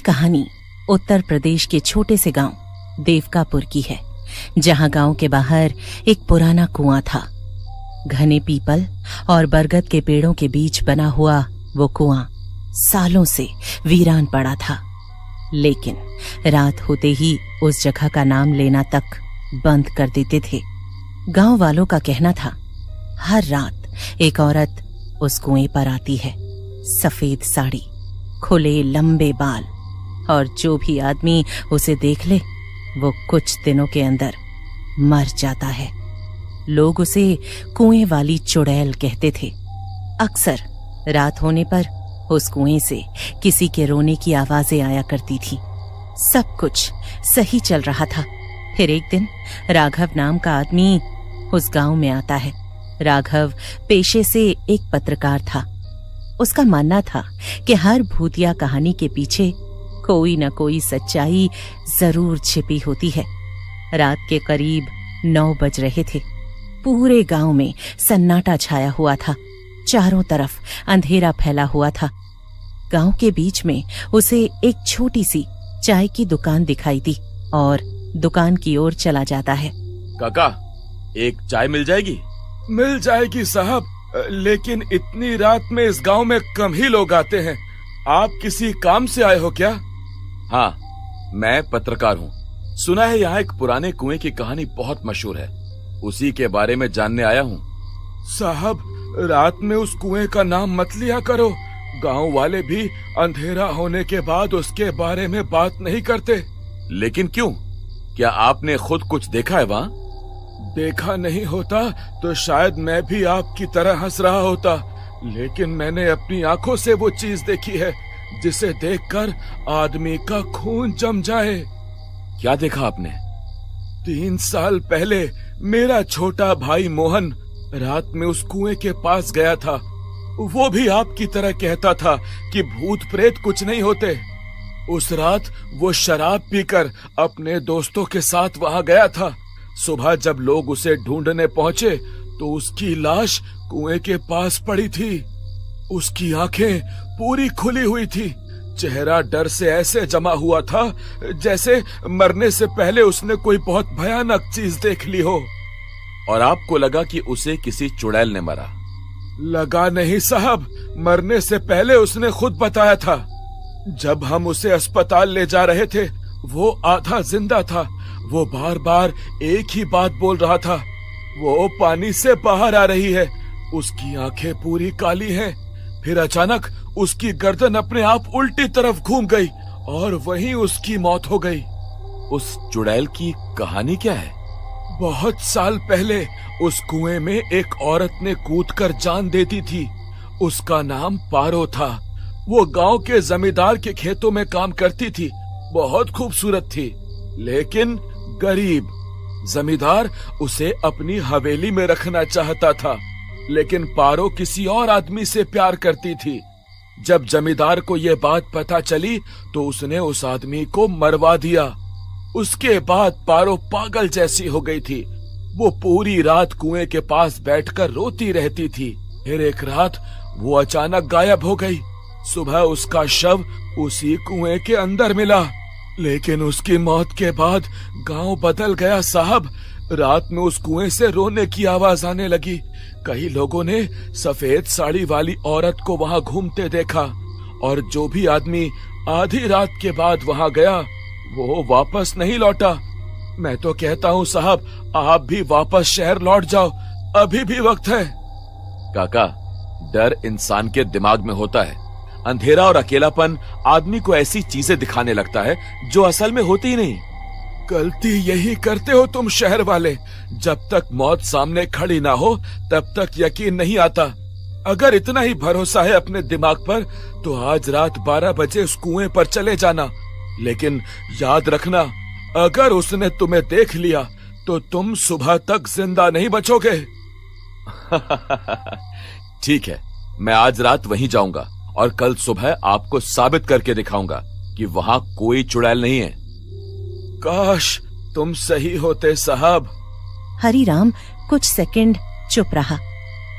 कहानी उत्तर प्रदेश के छोटे से गांव देवकापुर की है, जहां गांव के बाहर एक पुराना कुआं था। घने पीपल और बरगद के पेड़ों के बीच बना हुआ वो कुआं सालों से वीरान पड़ा था, लेकिन रात होते ही उस जगह का नाम लेना तक बंद कर देते थे। गांव वालों का कहना था, हर रात एक औरत उस कुएं पर आती है, सफेद साड़ी, खुले लंबे बाल, और जो भी आदमी उसे देख ले वो कुछ दिनों के अंदर मर जाता है। लोग उसे कुएं वाली चुड़ैल कहते थे। अक्सर रात होने पर उस कुएं से किसी के रोने की आवाजें आया करती थी। सब कुछ सही चल रहा था। फिर एक दिन राघव नाम का आदमी उस गांव में आता है। राघव पेशे से एक पत्रकार था। उसका मानना था कि हर भूतिया कहानी के पीछे कोई न कोई सच्चाई जरूर छिपी होती है। रात के करीब 9 बज रहे थे। पूरे गांव में सन्नाटा छाया हुआ था। चारों तरफ अंधेरा फैला हुआ था। गांव के बीच में उसे एक छोटी सी चाय की दुकान दिखाई दी और दुकान की ओर चला जाता है। काका, एक चाय मिल जाएगी? मिल जाएगी साहब, लेकिन इतनी रात में इस गांव में कम ही लोग आते हैं। आप किसी काम से आए हो क्या? हाँ, मैं पत्रकार हूँ। सुना है यहाँ एक पुराने कुएं की कहानी बहुत मशहूर है, उसी के बारे में जानने आया हूँ। साहब, रात में उस कुएं का नाम मत लिया करो। गांव वाले भी अंधेरा होने के बाद उसके बारे में बात नहीं करते। लेकिन क्यों? क्या आपने खुद कुछ देखा है वहाँ? देखा नहीं होता तो शायद मैं भी आपकी तरह हंस रहा होता, लेकिन मैंने अपनी आंखों से वो चीज देखी है जिसे देखकर आदमी का खून जम जाए। क्या देखा आपने? 3 साल पहले मेरा छोटा भाई मोहन रात में उस कुएं के पास गया था। वो भी आपकी तरह कहता था कि भूत प्रेत कुछ नहीं होते। उस रात वो शराब पीकर अपने दोस्तों के साथ वहां गया था। सुबह जब लोग उसे ढूंढने पहुंचे तो उसकी लाश कुएं के पास पड़ी थी। उसकी आंखें पूरी खुली हुई थी। चेहरा डर से ऐसे जमा हुआ था जैसे मरने से पहले उसने कोई बहुत भयानक चीज देख ली हो। और आपको लगा कि उसे किसी चुड़ैल ने मारा? लगा नहीं साहब, मरने से पहले उसने खुद बताया था। जब हम उसे अस्पताल ले जा रहे थे वो आधा जिंदा था। वो बार बार एक ही बात बोल रहा था, वो पानी से बाहर आ रही है। उसकी आंखें पूरी काली हैं। फिर अचानक उसकी गर्दन अपने आप उल्टी तरफ घूम गई और वहीं उसकी मौत हो गई। उस चुड़ैल की कहानी क्या है? बहुत साल पहले उस कुएं में एक औरत ने कूदकर जान दे दी थी। उसका नाम पारो था। वो गांव के जमींदार के खेतों में काम करती थी। बहुत खूबसूरत थी, लेकिन गरीब। जमींदार उसे अपनी हवेली में रखना चाहता था, लेकिन पारो किसी और आदमी से प्यार करती थी। जब जमींदार को यह बात पता चली तो उसने उस आदमी को मरवा दिया। उसके बाद पारो पागल जैसी हो गई थी। वो पूरी रात कुएं के पास बैठकर रोती रहती थी। फिर एक रात वो अचानक गायब हो गई। सुबह उसका शव उसी कुएं के अंदर मिला, लेकिन उसकी मौत के बाद गांव बदल गया साहब। रात में उस कुएं से रोने की आवाज आने लगी। कई लोगों ने सफेद साड़ी वाली औरत को वहां घूमते देखा, और जो भी आदमी आधी रात के बाद वहां गया वो वापस नहीं लौटा। मैं तो कहता हूँ साहब, आप भी वापस शहर लौट जाओ, अभी भी वक्त है। काका, डर इंसान के दिमाग में होता है। अंधेरा और अकेलापन आदमी को ऐसी चीजें दिखाने लगता है जो असल में होती ही नहीं। गलती यही करते हो तुम शहर वाले। जब तक मौत सामने खड़ी ना हो तब तक यकीन नहीं आता। अगर इतना ही भरोसा है अपने दिमाग पर तो आज रात 12 बजे उस कुएं पर चले जाना, लेकिन याद रखना, अगर उसने तुम्हें देख लिया तो तुम सुबह तक जिंदा नहीं बचोगे। ठीक है, मैं आज रात वहीं जाऊंगा और कल सुबह आपको साबित करके दिखाऊंगा कि वहां कोई चुड़ैल नहीं है। काश तुम सही होते साहब। हरीराम कुछ सेकंड चुप रहा।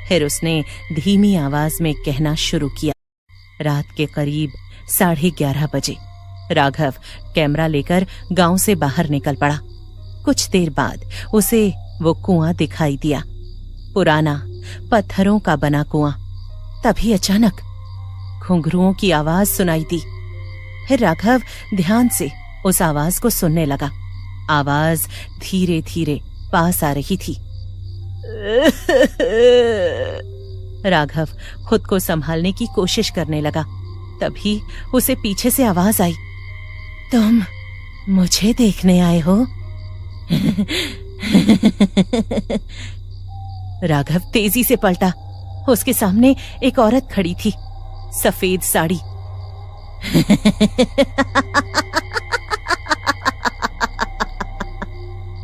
फिर उसने धीमी आवाज में कहना शुरू किया। रात के करीब 11:30 बजे राघव कैमरा लेकर गांव से बाहर निकल पड़ा। कुछ देर बाद उसे वो कुआं दिखाई दिया, पुराना पत्थरों का बना कुआं। तभी अचानक घुंघरुओं की आवाज सुनाई दी। फिर राघव ध्यान से उस आवाज को सुनने लगा। आवाज धीरे धीरे पास आ रही थी। राघव खुद को संभालने की कोशिश करने लगा। तभी उसे पीछे से आवाज आई, तुम मुझे देखने आए हो? राघव तेजी से पलटा। उसके सामने एक औरत खड़ी थी, सफेद साड़ी।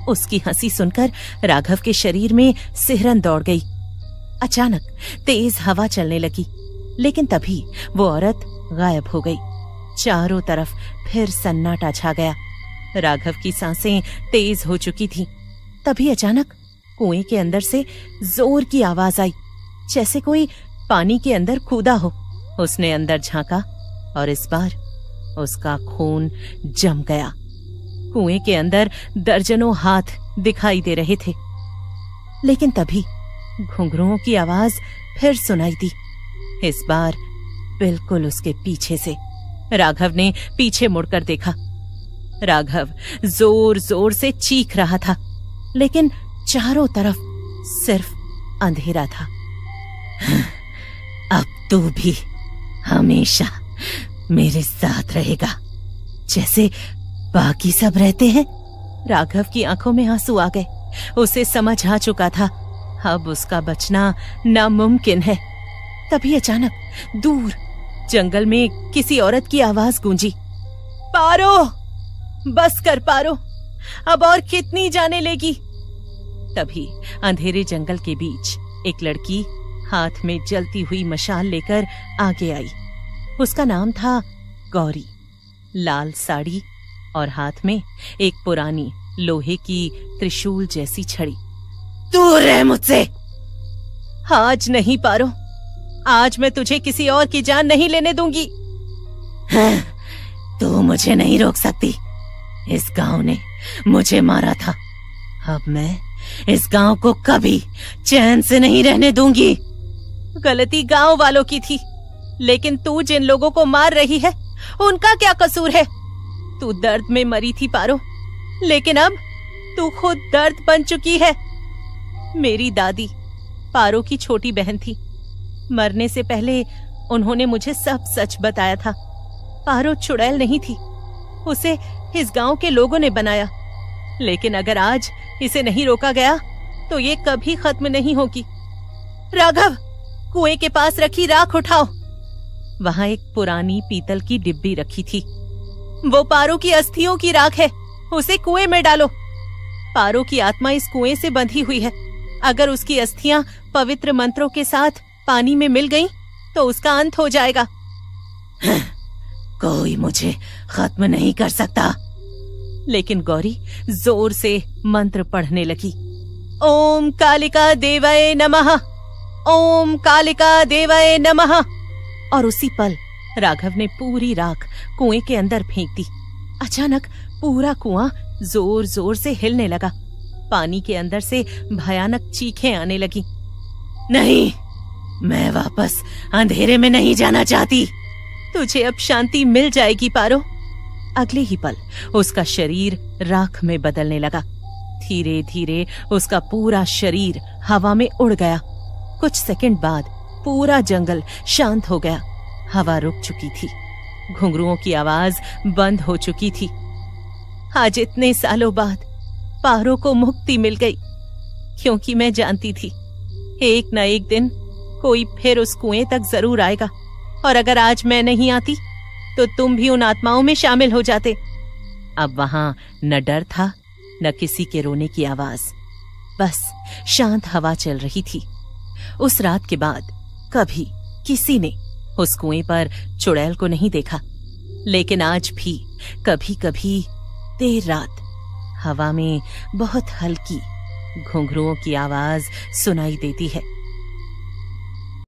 उसकी हंसी सुनकर राघव के शरीर में सिहरन दौड़ गई। अचानक तेज हवा चलने लगी, लेकिन तभी वो औरत गायब हो गई। चारों तरफ फिर सन्नाटा छा गया। राघव की सांसें तेज हो चुकी थीं। तभी अचानक कुएं के अंदर से जोर की आवाज आई, जैसे कोई पानी के अंदर कूदा हो। उसने अंदर झांका और इस बार उसका खून जम गया। कुएं के अंदर दर्जनों हाथ दिखाई दे रहे थे। लेकिन तभी घुंघरुओं की आवाज फिर सुनाई दी, इस बार बिल्कुल उसके पीछे से। राघव ने पीछे मुड़कर देखा। राघव जोर जोर से चीख रहा था, लेकिन चारों तरफ सिर्फ अंधेरा था। अब तू भी हमेशा मेरे साथ रहेगा, जैसे बाकी सब रहते हैं। राघव की आंखों में आंसू आ गए। उसे समझ आ चुका था, अब उसका बचना नामुमकिन है। तभी अचानक दूर जंगल में किसी औरत की आवाज गूंजी, पारो, बस कर पारो, अब और कितनी जाने लेगी। तभी अंधेरे जंगल के बीच एक लड़की हाथ में जलती हुई मशाल लेकर आगे आई। उसका नाम था गौरी। लाल साड़ी और हाथ में एक पुरानी लोहे की त्रिशूल जैसी छड़ी। दूर रह मुझसे। आज नहीं पारो, आज मैं तुझे किसी और की जान नहीं लेने दूंगी। तू मुझे नहीं रोक सकती। इस गांव ने मुझे मारा था, अब मैं इस गांव को कभी चैन से नहीं रहने दूंगी। गलती गांव वालों की थी, लेकिन तू जिन लोगों को मार रही है उनका क्या कसूर है? तू दर्द में मरी थी पारो, लेकिन अब तू खुद दर्द बन चुकी है। मेरी दादी पारो की छोटी बहन थी। मरने से पहले उन्होंने मुझे सब सच बताया था। पारो चुड़ैल नहीं थी, उसे इस गांव के लोगों ने बनाया। लेकिन अगर आज इसे नहीं रोका गया तो ये कभी खत्म नहीं होगी। राघव, कुएं के पास रखी राख उठाओ। वहां एक पुरानी पीतल की डिब्बी रखी थी। वो पारो की अस्थियों की राख है, उसे कुएं में डालो। पारो की आत्मा इस कुएं से बंधी हुई है। अगर उसकी अस्थियां पवित्र मंत्रों के साथ पानी में मिल गईं, तो उसका अंत हो जाएगा। कोई मुझे खत्म नहीं कर सकता। लेकिन गौरी जोर से मंत्र पढ़ने लगी। ओम कालिका देवाय नमः, ओम कालिका देवाय नमः। और उसी पल राघव ने पूरी राख कुएं के अंदर फेंक दी। अचानक पूरा कुआं जोर जोर से हिलने लगा। पानी के अंदर से भयानक चीखें आने लगी। नहीं, मैं वापस अंधेरे में नहीं जाना चाहती। तुझे अब शांति मिल जाएगी पारो। अगले ही पल उसका शरीर राख में बदलने लगा। धीरे धीरे उसका पूरा शरीर हवा में उड़ गया। कुछ सेकंड बाद पूरा जंगल शांत हो गया। हवा रुक चुकी थी, घुंघरुओं की आवाज बंद हो चुकी थी। आज इतने सालों बाद पारो को मुक्ति मिल गई, क्योंकि मैं जानती थी एक न एक दिन कोई फिर उस कुएं तक जरूर आएगा। और अगर आज मैं नहीं आती तो तुम भी उन आत्माओं में शामिल हो जाते। अब वहां न डर था, न किसी के रोने की आवाज, बस शांत हवा चल रही थी। उस रात के बाद कभी किसी ने उस कुएं पर चुड़ैल को नहीं देखा, लेकिन आज भी कभी कभी देर रात हवा में बहुत हल्की घुंघरुओं की आवाज सुनाई देती है।